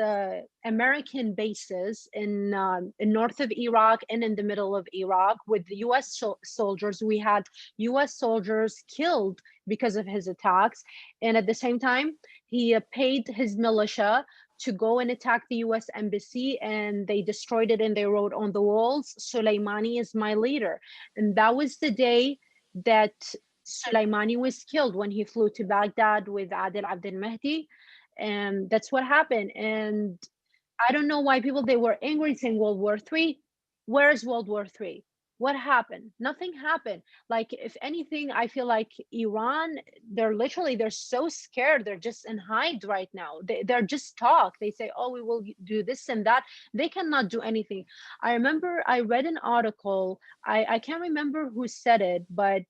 American bases in north of Iraq and in the middle of Iraq with the U.S. Soldiers. We had U.S. soldiers killed because of his attacks. And at the same time, he paid his militia to go and attack the US embassy, and they destroyed it and they wrote on the walls, Soleimani is my leader. And that was the day that Soleimani was killed, when he flew to Baghdad with Adel Abdel Mahdi. And that's what happened. And I don't know why people, they were angry saying World War III. Where's World War III? What happened? Nothing happened. Like, if anything, I feel like Iran, they're so scared. They're just in hide right now. They're just talk. They say, oh, we will do this and that. They cannot do anything. I remember I read an article. I can't remember who said it, but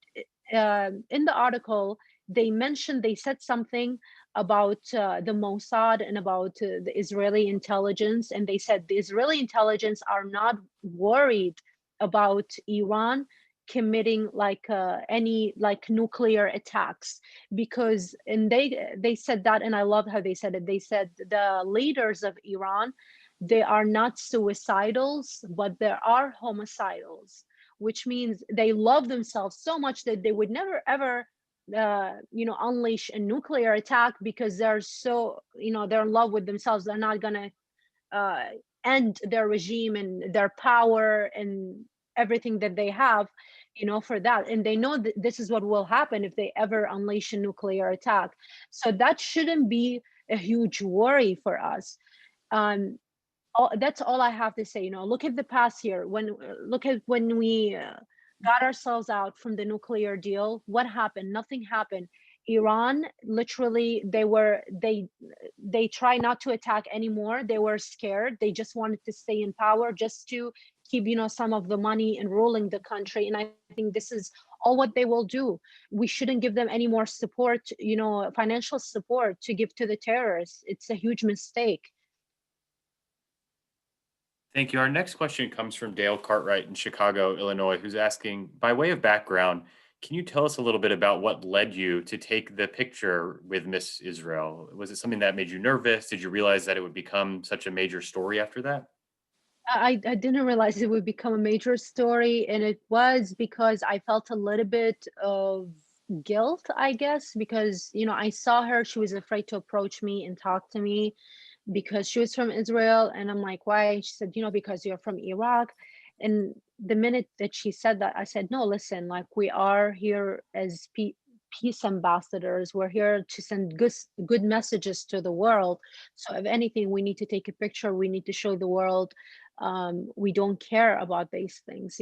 in the article, they said something about the Mossad and about the Israeli intelligence. And they said the Israeli intelligence are not worried about Iran committing like any like nuclear attacks, because, and they said that, and I love how they said it. They said the leaders of Iran, they are not suicidals, but there are homicidals, which means they love themselves so much that they would never ever unleash a nuclear attack, because they're so, they're in love with themselves. They're not gonna uh, end their regime and their power and everything that they have, for that. And they know that this is what will happen if they ever unleash a nuclear attack. So that shouldn't be a huge worry for us. um, that's all I have to say. Look at the past year. Look at when we got ourselves out from the nuclear deal. What happened? Nothing happened. Iran, literally, they try not to attack anymore. They were scared. They just wanted to stay in power, just to keep, some of the money and ruling the country. And I think this is all what they will do. We shouldn't give them any more support, financial support to give to the terrorists. It's a huge mistake. Thank you. Our next question comes from Dale Cartwright in Chicago, Illinois, who's asking, by way of background, can you tell us a little bit about what led you to take the picture with Miss Israel? Was it something that made you nervous? Did you realize that it would become such a major story after that? I didn't realize it would become a major story, and it was because I felt a little bit of guilt, I guess, because I saw her. She was afraid to approach me and talk to me because she was from Israel, and I'm like, why? She said, because you're from Iraq. And the minute that she said that, I said, no, listen, like, we are here as peace ambassadors. We're here to send good messages to the world. So if anything, we need to take a picture. We need to show the world we don't care about these things,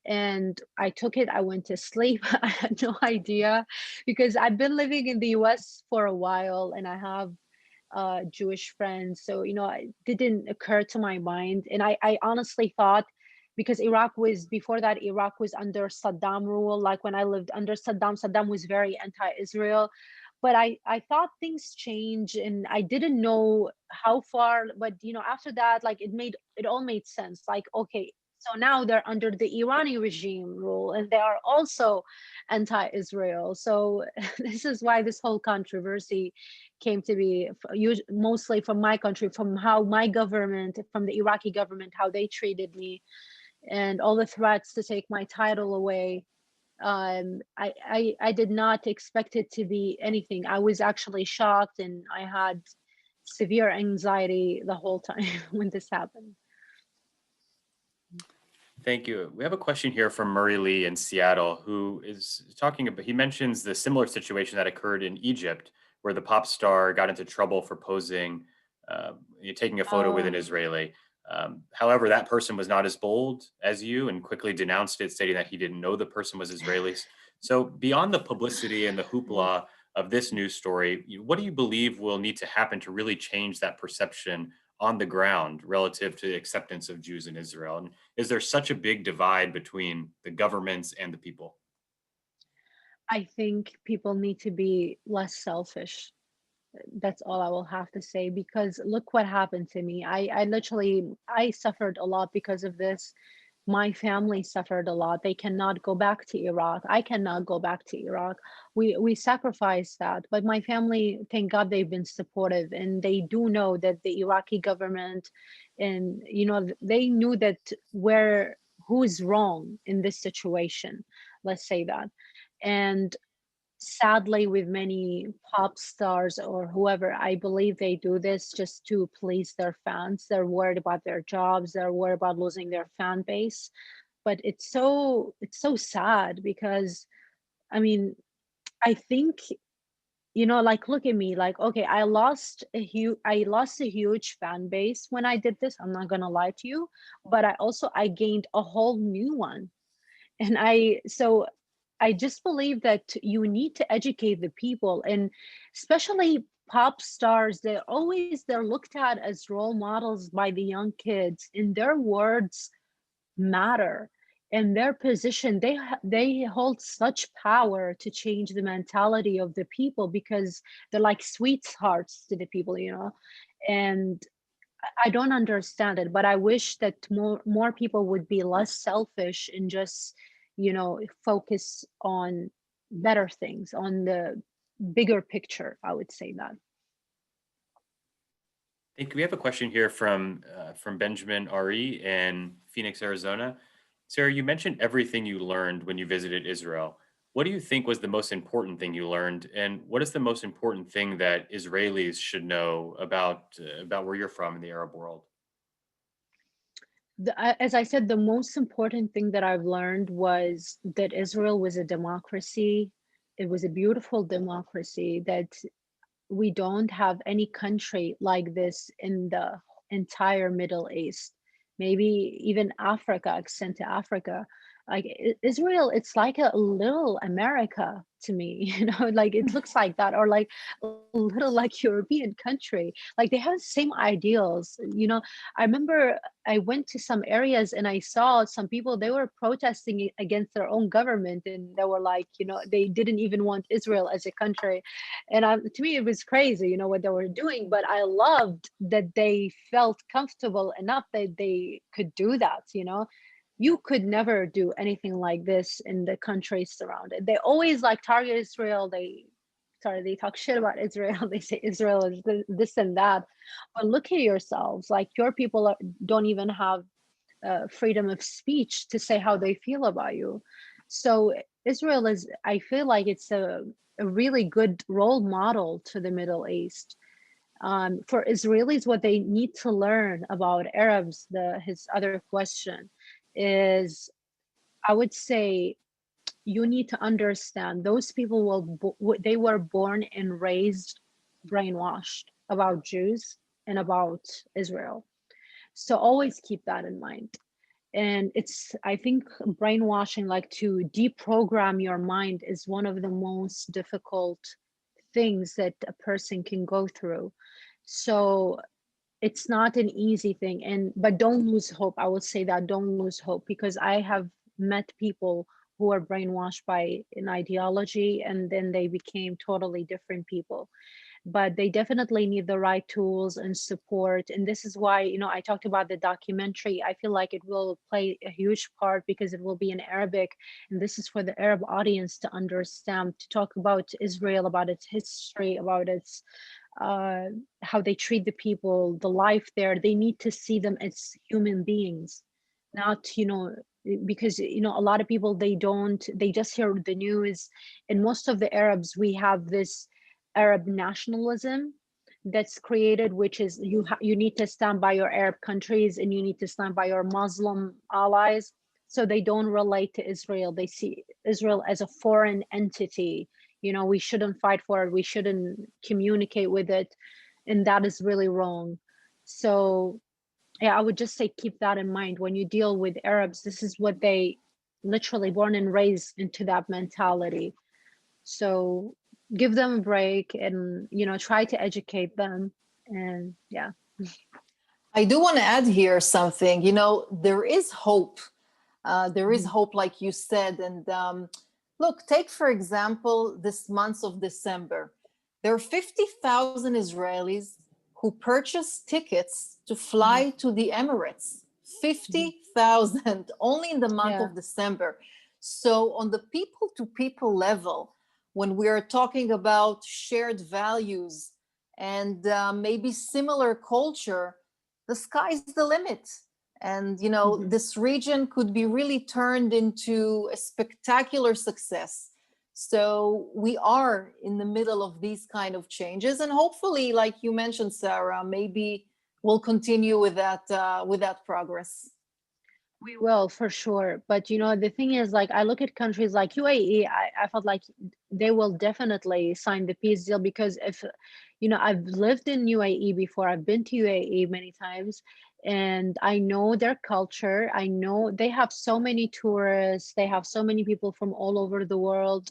And I took it. I went to sleep. I had no idea, because I've been living in the US for a while, and I have Jewish friends. So, it didn't occur to my mind. And I honestly thought, because before that, Iraq was under Saddam rule. Like, when I lived under Saddam, Saddam was very anti-Israel. But I thought things change, and I didn't know how far. But, after that, like, it all made sense. Like, okay, so now they're under the Irani regime rule, and they are also anti-Israel. So this is why this whole controversy came to be, mostly from my country, from how my government, from the Iraqi government, how they treated me, and all the threats to take my title away. I did not expect it to be anything. I was actually shocked, and I had severe anxiety the whole time when this happened. Thank you. We have a question here from Murray Lee in Seattle, who is talking about, he mentions the similar situation that occurred in Egypt, where the pop star got into trouble for posing, taking a photo with an Israeli. However, that person was not as bold as you and quickly denounced it, stating that he didn't know the person was Israeli. So beyond the publicity and the hoopla of this news story, what do you believe will need to happen to really change that perception on the ground relative to the acceptance of Jews in Israel? And is there such a big divide between the governments and the people? I think people need to be less selfish. That's all I will have to say, because look what happened to me. I literally, I suffered a lot because of this. My family suffered a lot. They cannot go back to Iraq. I cannot go back to Iraq. We sacrificed that, but my family, thank God, they've been supportive, and they do know that the Iraqi government, and they knew that where who is wrong in this situation. Let's say that, and sadly, with many pop stars or whoever, I believe they do this just to please their fans. They're worried about their jobs, they're worried about losing their fan base. But it's so sad, because I mean, I think, like, look at me, like, okay, I lost a huge fan base when I did this. I'm not gonna lie to you, but I gained a whole new one. And I just believe that you need to educate the people, and especially pop stars. They're looked at as role models by the young kids, and their words matter, and their position, they hold such power to change the mentality of the people, because they're like sweethearts to the people. And I don't understand it, but I wish that more people would be less selfish and just, focus on better things, on the bigger picture. I would say that. I think we have a question here from Benjamin Ari in Phoenix, Arizona. Sarah, you mentioned everything you learned when you visited Israel. What do you think was the most important thing you learned, and what is the most important thing that Israelis should know about where you're from in the Arab world? As I said, the most important thing that I've learned was that Israel was a democracy. It was a beautiful democracy, that we don't have any country like this in the entire Middle East, maybe even Africa, extend to Africa. Like Israel, it's like a little America to me, like it looks like that, or like a little like European country. Like they have the same ideals. I remember I went to some areas and I saw some people, they were protesting against their own government, and they were like, they didn't even want Israel as a country. And to me, it was crazy, what they were doing. But I loved that they felt comfortable enough that they could do that. You could never do anything like this in the countries surrounded. They always like target Israel. They talk shit about Israel. They say Israel is this and that. But look at yourselves. Like your people don't even have freedom of speech to say how they feel about you. So Israel is, I feel like it's a really good role model to the Middle East. For Israelis, what they need to learn about Arabs, his other question is, I would say, you need to understand those people they were born and raised brainwashed about Jews and about Israel. So always keep that in mind. And I think brainwashing, like to deprogram your mind, is one of the most difficult things that a person can go through. So it's not an easy thing, but don't lose hope. I would say that don't lose hope, because I have met people who are brainwashed by an ideology, and then they became totally different people. But they definitely need the right tools and support. And this is why, I talked about the documentary. I feel like it will play a huge part, because it will be in Arabic. And this is for the Arab audience to understand, to talk about Israel, about its history, about its how they treat the people, the life there. They need to see them as human beings, not, because, a lot of people, they just hear the news. And most of the Arabs, we have this Arab nationalism that's created, which is you need to stand by your Arab countries, and you need to stand by your Muslim allies. So they don't relate to Israel. They see Israel as a foreign entity. We shouldn't fight for it. We shouldn't communicate with it. And that is really wrong. So yeah, I would just say keep that in mind when you deal with Arabs. This is what they literally born and raised into, that mentality. So give them a break, and try to educate them. And yeah. I do want to add here something. There is hope. There is hope, like you said. And look, take, for example, this month of December. There are 50,000 Israelis who purchased tickets to fly to the Emirates. 50,000 only in the month Yeah. of December. So on the people-to-people level, when we are talking about shared values and maybe similar culture, the sky's the limit. And this region could be really turned into a spectacular success. So we are in the middle of these kind of changes, and hopefully, like you mentioned, Sarah, maybe we'll continue with that progress. We will for sure. But the thing is, like, I look at countries like UAE, I felt like they will definitely sign the peace deal because if, I've lived in UAE before, I've been to UAE many times, and I know their culture. I know they have so many tourists, they have so many people from all over the world.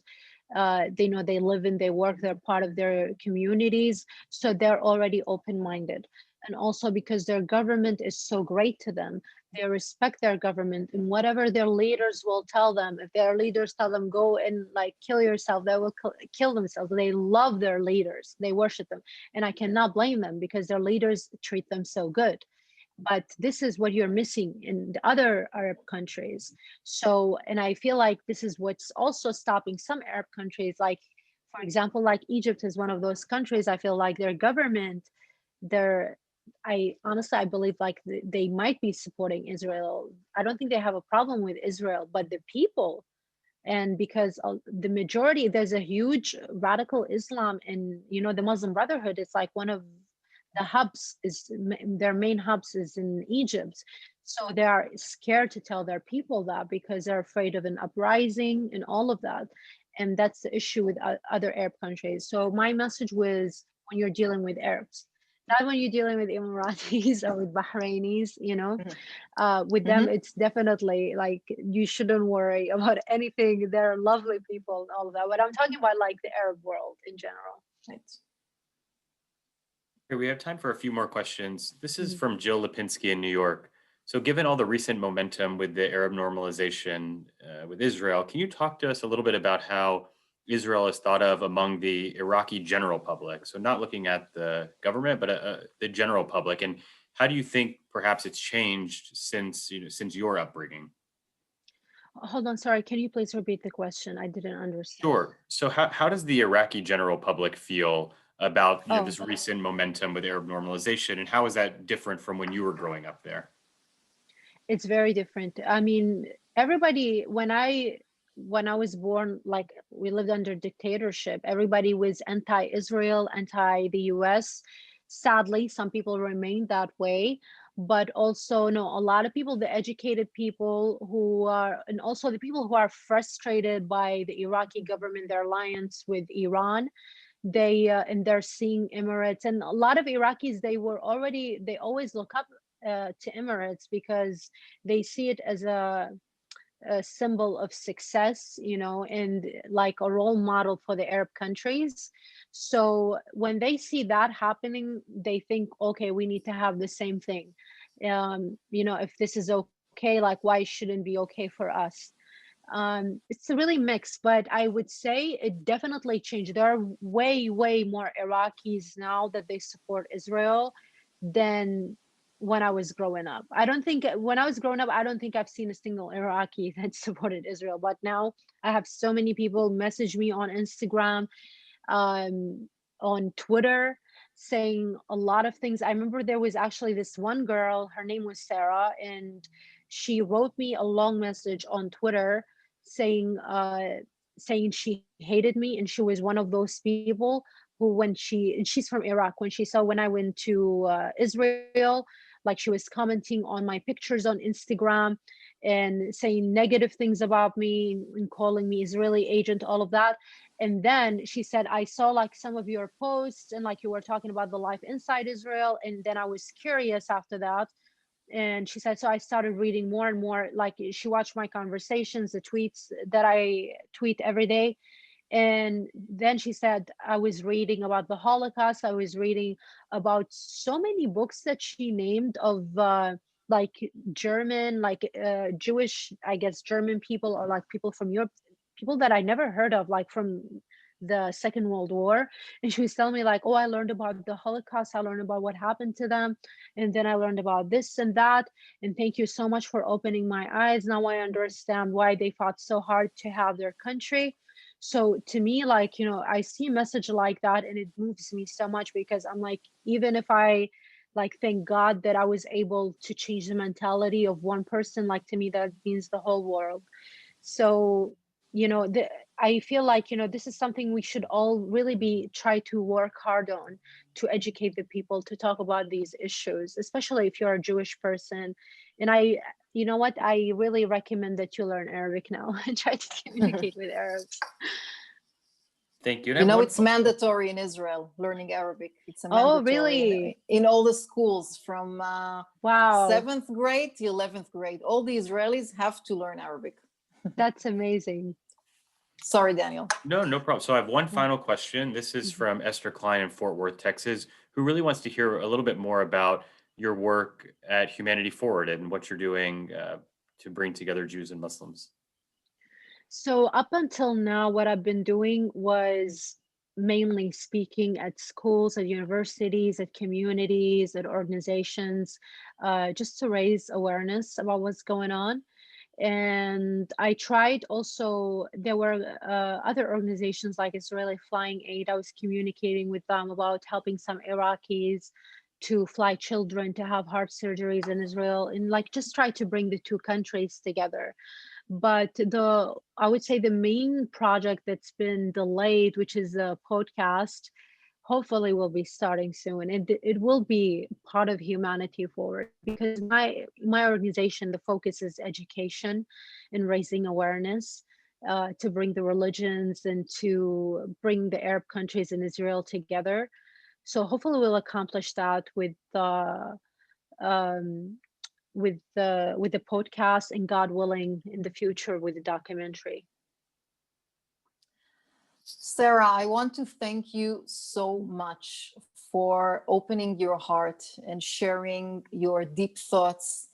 They know they live and they work, they're part of their communities. So they're already open-minded. And also because their government is so great to them, they respect their government, and whatever their leaders will tell them, if their leaders tell them go and like kill yourself, they will kill themselves. They love their leaders, they worship them, and I cannot blame them because their leaders treat them so good. But this is what you're missing in the other Arab countries. So, and I feel like this is what's also stopping some Arab countries, like for example, like Egypt is one of those countries. I feel like their government, their I honestly, I believe like they might be supporting Israel. I don't think they have a problem with Israel, but the people, and because the majority, there's a huge radical Islam in, the Muslim Brotherhood. It's like one of the hubs their main hubs is in Egypt. So they are scared to tell their people that because they're afraid of an uprising and all of that. And that's the issue with other Arab countries. So my message was, when you're dealing with Arabs, not when you're dealing with Emiratis or with Bahrainis, with them, it's definitely like you shouldn't worry about anything. They're lovely people and all of that. But I'm talking about like the Arab world in general. Right. Okay, we have time for a few more questions. This is Mhm. from Jill Lipinski in New York. So, given all the recent momentum with the Arab normalization with Israel, can you talk to us a little bit about how Israel is thought of among the Iraqi general public? So, not looking at the government, but the general public. And how do you think perhaps it's changed since your upbringing? Hold on, sorry. Can you please repeat the question? I didn't understand. Sure. So, how does the Iraqi general public feel about Oh, this recent momentum with Arab normalization, and how is that different from when you were growing up there? it's very different. I mean, everybody, when I was born, like we lived under dictatorship, everybody was anti-Israel, anti the US. Sadly, some people remain that way. But also, no, a lot of people, the educated people who are, and also the people who are frustrated by the Iraqi government, their alliance with Iran, and they're seeing Emirates, and a lot of Iraqis, they always look up to Emirates because they see it as a symbol of success, and like a role model for the Arab countries. So when they see that happening, they think, okay, we need to have the same thing. If this is okay, like why shouldn't it be okay for us? It's really mixed, but I would say it definitely changed. There are way, way more Iraqis now that they support Israel than when I was growing up. I don't think when I was growing up, I don't think I've seen a single Iraqi that supported Israel. But now I have so many people message me on Instagram, um, on Twitter, saying a lot of things. I remember there was actually this one girl, her name was Sarah, and she wrote me a long message on Twitter saying saying she hated me, and she was one of those people who, and she's from Iraq, when she saw when I went to Israel, like she was commenting on my pictures on Instagram and saying negative things about me and calling me Israeli agent, all of that. And then she said, I saw like some of your posts and like you were talking about the life inside Israel. And then I was curious after that. And she said, so I started reading more and more. Like she watched my conversations, the tweets that I tweet every day. And then she said, I was reading about the Holocaust. I was reading about so many books that she named of like German, like Jewish, I guess, German people, or like people from Europe, people that I never heard of, like from the Second World War. And she was telling me like, oh, I learned about the Holocaust, I learned about what happened to them, and then I learned about this and that. And thank you so much for opening my eyes. Now I understand why they fought so hard to have their country. So to me, like, I see a message like that and it moves me so much, because I'm like, even if I like, thank God that I was able to change the mentality of one person, like to me, that means the whole world. So, I feel like, this is something we should all really be try to work hard on, to educate the people, to talk about these issues, especially if you're a Jewish person. And you know what, I really recommend that you learn Arabic now and try to communicate with Arabs. Thank you. And I have It's mandatory in Israel, learning Arabic. It's a Oh, mandatory really? in all the schools from Wow, 7th grade to 11th grade. All the Israelis have to learn Arabic. that's amazing. Sorry, Daniel. No problem. So I have one final question. This is from Esther Klein in Fort Worth, Texas, who really wants to hear a little bit more about your work at Humanity Forward and what you're doing to bring together Jews and Muslims. So up until now, what I've been doing was mainly speaking at schools, at universities, at communities, at organizations, just to raise awareness about what's going on. And I tried also, there were other organizations like Israeli Flying Aid. I was communicating with them about helping some Iraqis to fly children to have heart surgeries in Israel, and like just try to bring the two countries together. But I would say the main project that's been delayed, which is a podcast, hopefully will be starting soon. It will be part of Humanity Forward, because my organization, the focus is education and raising awareness, to bring the religions and to bring the Arab countries and Israel together. So hopefully we'll accomplish that um, with the podcast, and God willing, in the future with the documentary. Sarah, I want to thank you so much for opening your heart and sharing your deep thoughts.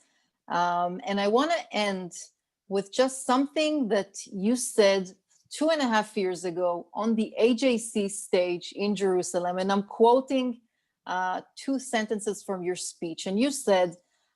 And I want to end with just something that you said 2.5 years ago on the AJC stage in Jerusalem. And I'm quoting 2 sentences from your speech. And you said,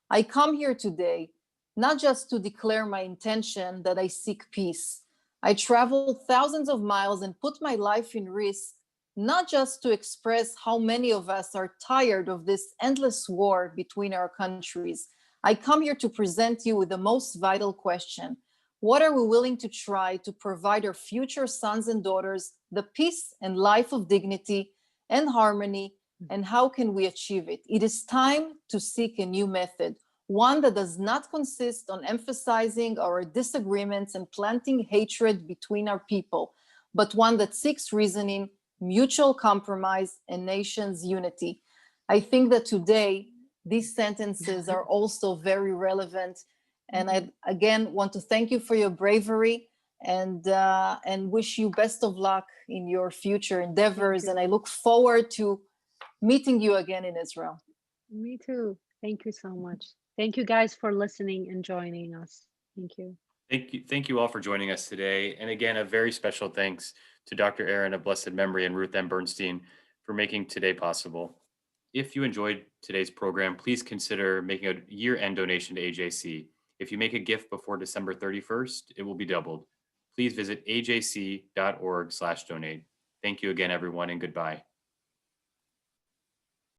I come here today not just to declare my intention that I seek peace. I traveled thousands of miles and put my life in risk, not just to express how many of us are tired of this endless war between our countries. I come here to present you with the most vital question. What are we willing to try to provide our future sons and daughters the peace and life of dignity and harmony, and how can we achieve it? It is time to seek a new method, one that does not consist on emphasizing our disagreements and planting hatred between our people, but one that seeks reasoning, mutual compromise, and nation's unity. I think that today, these sentences are also very relevant. And I, again, want to thank you for your bravery and wish you best of luck in your future endeavors. And I look forward to meeting you again in Israel. Me too. Thank you so much. Thank you guys for listening and joining us. Thank you. Thank you all for joining us today. And again, a very special thanks to Dr. Aaron of blessed memory and Ruth M. Bernstein for making today possible. If you enjoyed today's program, please consider making a year-end donation to AJC. If you make a gift before December 31st, it will be doubled. Please visit ajc.org/donate. Thank you again, everyone, and goodbye.